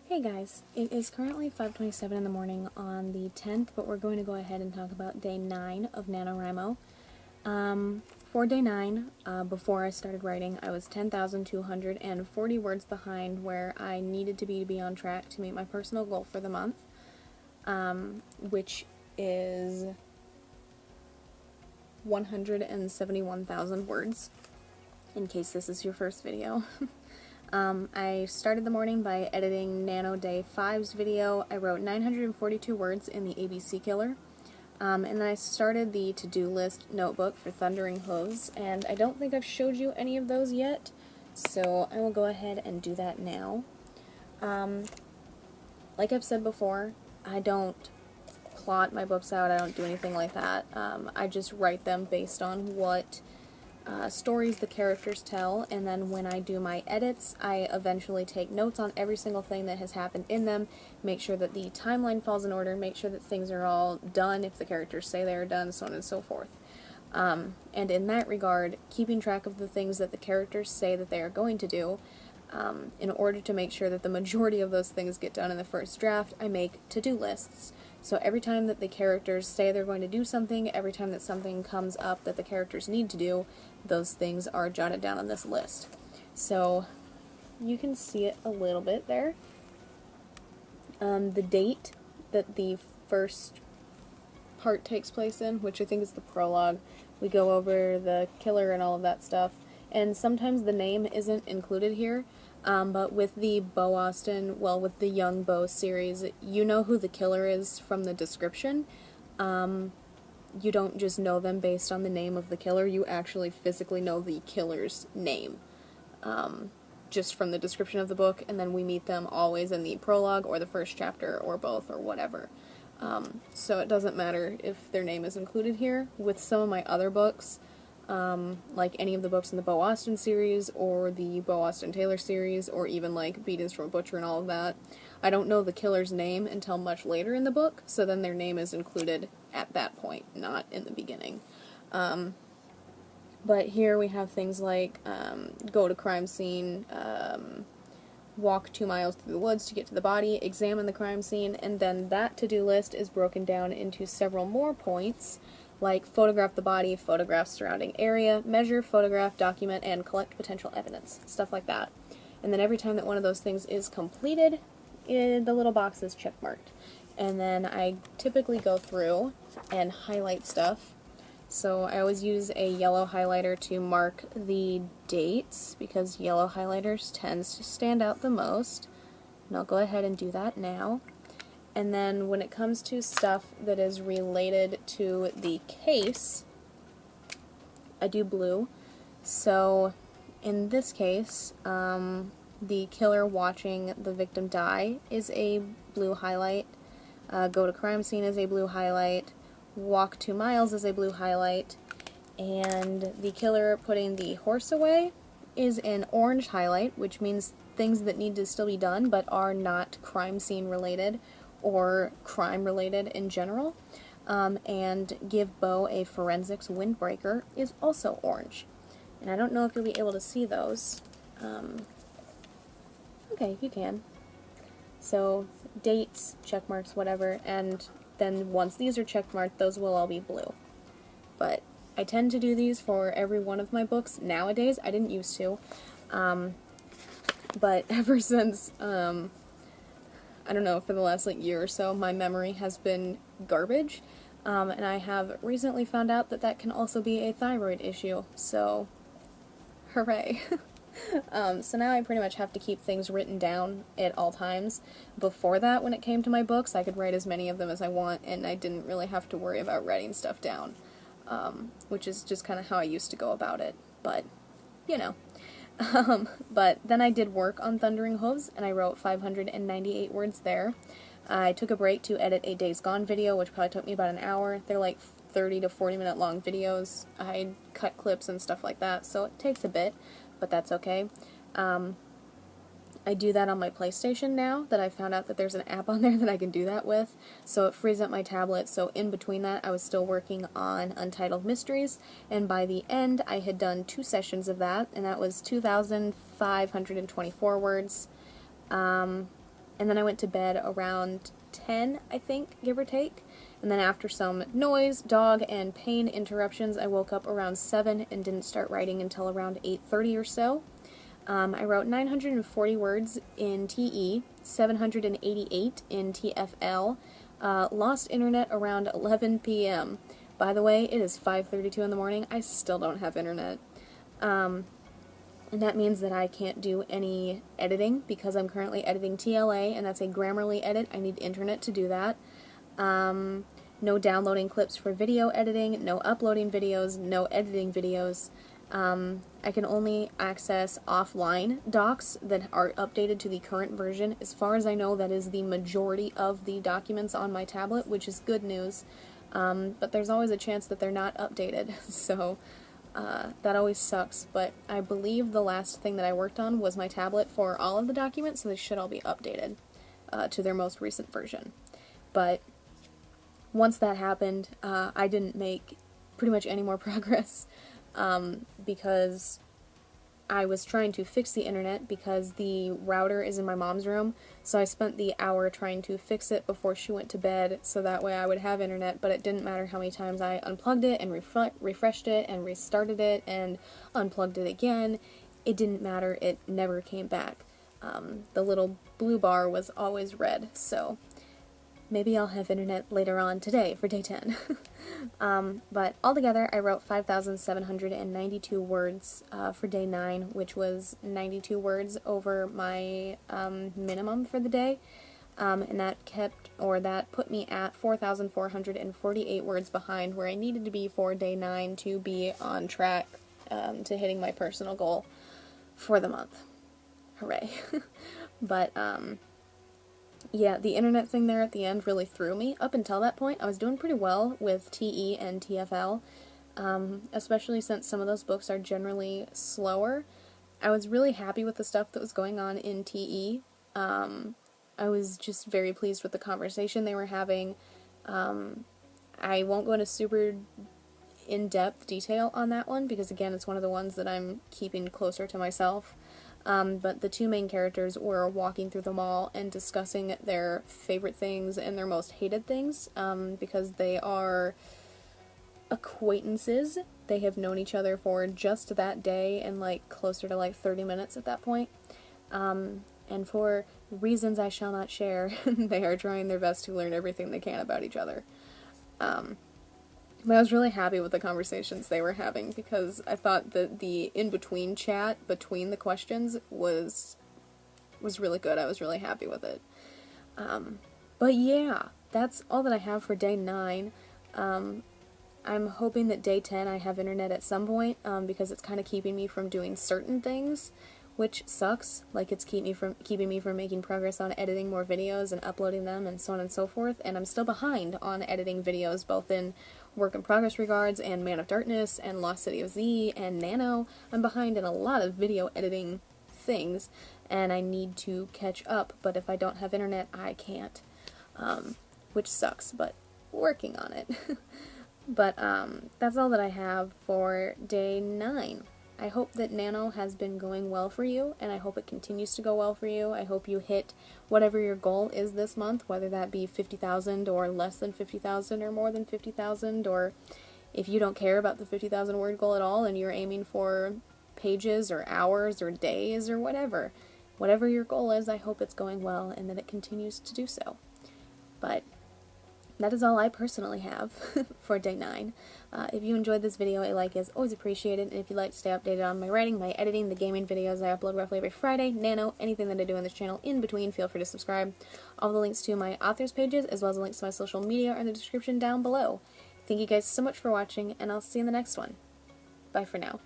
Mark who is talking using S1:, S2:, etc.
S1: Hey guys, it is currently 5:27 in the morning on the 10th, but we're going to go ahead and talk about day 9 of NaNoWriMo. For day 9, before I started writing, I was 10,240 words behind where I needed to be on track to meet my personal goal for the month, which is 171,000 words, in case this is your first video. I started the morning by editing Nano Day 5's video. I wrote 942 words in the ABC Killer. And then I started the to-do list notebook for Thundering Hooves, and I don't think I've showed you any of those yet, so I will go ahead and do that now. Like I've said before, I don't plot my books out, I don't do anything like that. I just write them based on what stories the characters tell, and then when I do my edits, I eventually take notes on every single thing that has happened in them, make sure that the timeline falls in order, make sure that things are all done if the characters say they are done, so on and so forth. And in that regard, keeping track of the things that the characters say that they are going to do, in order to make sure that the majority of those things get done in the first draft, I make to-do lists. So every time that the characters say they're going to do something, every time that something comes up that the characters need to do, those things are jotted down on this list. So you can see it a little bit there. The date that the first part takes place in, which I think is the prologue, we go over the killer and all of that stuff, and sometimes the name isn't included here. But with the Bo Austin, well, with the Young Bo series, you know who the killer is from the description. You don't just know them based on the name of the killer, you actually physically know the killer's name, just from the description of the book, and then we meet them always in the prologue, or the first chapter, or both, or whatever. So it doesn't matter if their name is included here. With some of my other books, like any of the books in the Bo Austin series, or the Bo Austin Taylor series, or even like Beatings from a Butcher and all of that, I don't know the killer's name until much later in the book, so then their name is included at that point, not in the beginning. But here we have things like, go to crime scene, walk 2 miles through the woods to get to the body, examine the crime scene, and then that to-do list is broken down into several more points, like photograph the body, photograph surrounding area, measure, photograph, document, and collect potential evidence, stuff like that. And then every time that one of those things is completed, the little box is checkmarked. And then I typically go through and highlight stuff. So I always use a yellow highlighter to mark the dates, because yellow highlighters tends to stand out the most. And I'll go ahead and do that now. And then when it comes to stuff that is related to the case, I do blue. So in this case, the killer watching the victim die is a blue highlight. Go to crime scene is a blue highlight. Walk 2 miles is a blue highlight. And the killer putting the horse away is an orange highlight, which means things that need to still be done but are not crime scene related or crime related in general. And give Bo a forensics windbreaker is also orange. And I don't know if you'll be able to see those. Okay, you can. So dates, check marks, whatever, and then once these are check marked, those will all be blue. But I tend to do these for every one of my books nowadays. I didn't used to. But ever since, I don't know, for the last year or so, my memory has been garbage. And I have recently found out that that can also be a thyroid issue, so hooray. So now I pretty much have to keep things written down at all times. Before that, when it came to my books, I could write as many of them as I want, and I didn't really have to worry about writing stuff down, which is just kind of how I used to go about it, but, you know. But then I did work on Thundering Hooves, and I wrote 598 words there. I took a break to edit a Days Gone video, which probably took me about an hour. They're like 30 to 40 minute long videos. I cut clips and stuff like that, so it takes a bit, but that's okay. I do that on my PlayStation now, that I found out that there's an app on there that I can do that with, so it frees up my tablet. So in between that, I was still working on Untitled Mysteries, and by the end, I had done 2 sessions of that, and that was 2,524 words. and then I went to bed around 10, I think, give or take. And then after some noise, dog, and pain interruptions, I woke up around 7 and didn't start writing until around 8:30 or so. I wrote 940 words in TE, 788 in TFL, lost internet around 11 p.m. By the way, it is 5:32 in the morning. I still don't have internet. And that means that I can't do any editing because I'm currently editing TLA, and that's a Grammarly edit. I need internet to do that. No downloading clips for video editing, no uploading videos, no editing videos. I can only access offline docs that are updated to the current version. As far as I know, that is the majority of the documents on my tablet, which is good news. But there's always a chance that they're not updated, so that always sucks. But I believe the last thing that I worked on was my tablet for all of the documents, so they should all be updated to their most recent version. But once that happened, I didn't make pretty much any more progress. Because I was trying to fix the internet because the router is in my mom's room, so I spent the hour trying to fix it before she went to bed so that way I would have internet, but it didn't matter how many times I unplugged it and refreshed it and restarted it and unplugged it again. It didn't matter, it never came back. The little blue bar was always red, so maybe I'll have internet later on today for day 10. But altogether, I wrote 5,792 words for day 9, which was 92 words over my minimum for the day. And that put me at 4,448 words behind where I needed to be for day 9 to be on track to hitting my personal goal for the month. Hooray. But, yeah, the internet thing there at the end really threw me. Up until that point, I was doing pretty well with TE and TFL, especially since some of those books are generally slower. I was really happy with the stuff that was going on in TE. I was just very pleased with the conversation they were having. I won't go into super in-depth detail on that one, because again, it's one of the ones that I'm keeping closer to myself. But the two main characters were walking through the mall and discussing their favorite things and their most hated things, because they are acquaintances. They have known each other for just that day and like closer to like 30 minutes at that point. And for reasons I shall not share, they are trying their best to learn everything they can about each other. But I was really happy with the conversations they were having, because I thought that the in-between chat between the questions was really good. I was really happy with it. But yeah, that's all that I have for day 9. I'm hoping that day 10 I have internet at some point, because it's kind of keeping me from doing certain things, which sucks. Like, it's keeping me from making progress on editing more videos and uploading them and so on and so forth, and I'm still behind on editing videos, both in work in progress regards and Man of Darkness and Lost City of Z and Nano. I'm behind in a lot of video editing things, and I need to catch up, but if I don't have internet, I can't, which sucks, but working on it. But that's all that I have for day 9. I hope that Nano has been going well for you, and I hope it continues to go well for you. I hope you hit whatever your goal is this month, whether that be 50,000 or less than 50,000 or more than 50,000, or if you don't care about the 50,000 word goal at all and you're aiming for pages or hours or days or whatever. Whatever your goal is, I hope it's going well and that it continues to do so. But that is all I personally have for day 9. If you enjoyed this video, a like is always appreciated, and if you'd like to stay updated on my writing, my editing, the gaming videos I upload roughly every Friday, Nano, anything that I do on this channel in between, feel free to subscribe. All the links to my authors pages, as well as the links to my social media, are in the description down below. Thank you guys so much for watching, and I'll see you in the next one. Bye for now.